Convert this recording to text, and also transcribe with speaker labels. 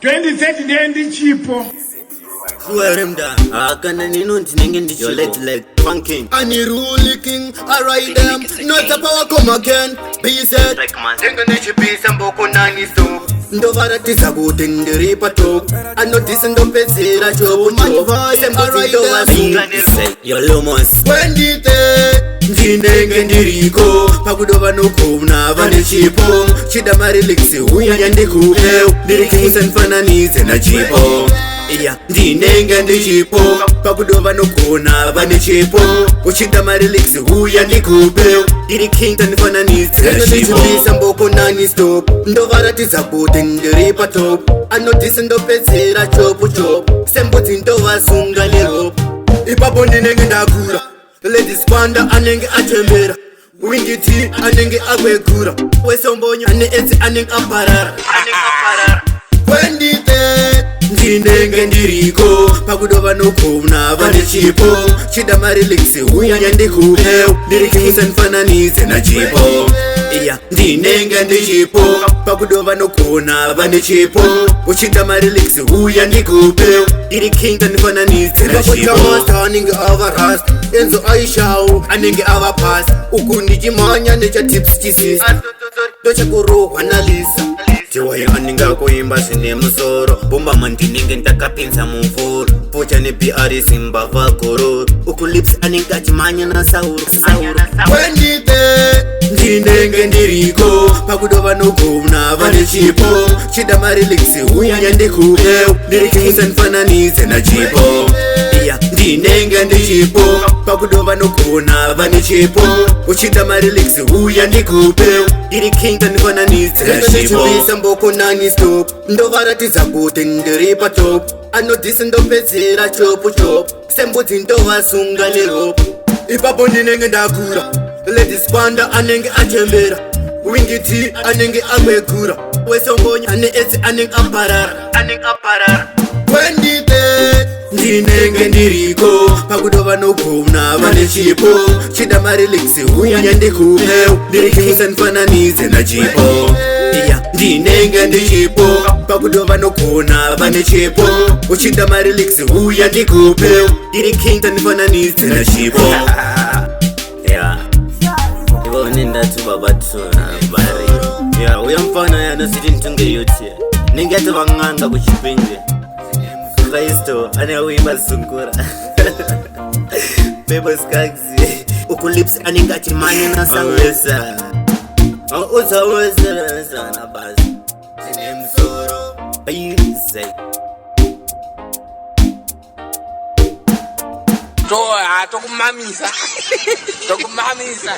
Speaker 1: 2030 ndiye ndichipo.
Speaker 2: Your leg funking. I need rule king, I ride them. Not the power come again. Be said, be some boko nani so. Ndovara tisaguti ndiripa top. I know this and don't pay zera job. I ride them. Your lumos. When did Ndinenge ndiriko pakudova nokona vane chipo chida mari liksi uya yandikupeu ndirikisa nfananize na chipo iya ndinenge ndichipo pakudova nokona vane chipo uchida mari liksi uya ndikupeu ndirikisa nfananize na chipo mboko nani stop ndovaratiza kuti ndiripa top anotisi ndopedzera chopu chopu sembudzi ndovasunga neropu ipapo ndinenge ndakura Ladies panda anenge atembera Wingiti anenge agwegura Wesombonyo ane eti anenge aparara Kwendite Ndinenge ndiriko Pakudova nokona vane chipo Chida mari liksi uya yandikupeu Ndirikisa nfananize na chipo Iya ndinenge ndichipo Pakudova nokona vane chipo Uchida mari liksi uya ndikupeu Ndirikisa nfananize na chipo Standing over us Enzo aishau anenge ava pass ukundijimanya necha tips chisis docha kurohwa nalisa tiwayo aninga kuimba sine musoro bomba mandinenge ndakapinza mumvuro pocha ne BR simba vakoro ukulips aninga chimanya na sauro kwendite ndinenge ndiriko pakudova nokona vane chipo chida mari liksi uya yandikupeu ndirikisa nfananize na chipo iya ndinenge ndichipo pakudova nokona vane chipo uchida mari liksi uya ndikupeu ndirikisa nfananize na chipo mboko nani stop ndovaratiza kuti ndiripa top anodhisi ndopedzera chopu chopu sembudzi ndovasunga neropu ipapo ndinenge ndakura Ladies panda anenge atembera Wingiti anenge agwegura Wesombonyo ane eti anenge aparara Kwendite Ndinenge ndiriko Pakudova nokona vane chipo Chida mari liksi uya yandikupeu Ndirikisa nfananize na chipo Iya ndinenge ndichipo Pakudova nokona vane chipo Uchida mari liksi uya ndikupeu Ndirikisa nfananize na chipo Nenda tu babatsona bari ya uyamfana yana siti ntunge yote ningati vanganga kuchipinge Kristo ane uimba sungura Bebo skagzi ukulips aningati manya na sawesa Uzaweza na bazi Sine msoro Ayise
Speaker 3: Tokumamisa. Tokumamisa.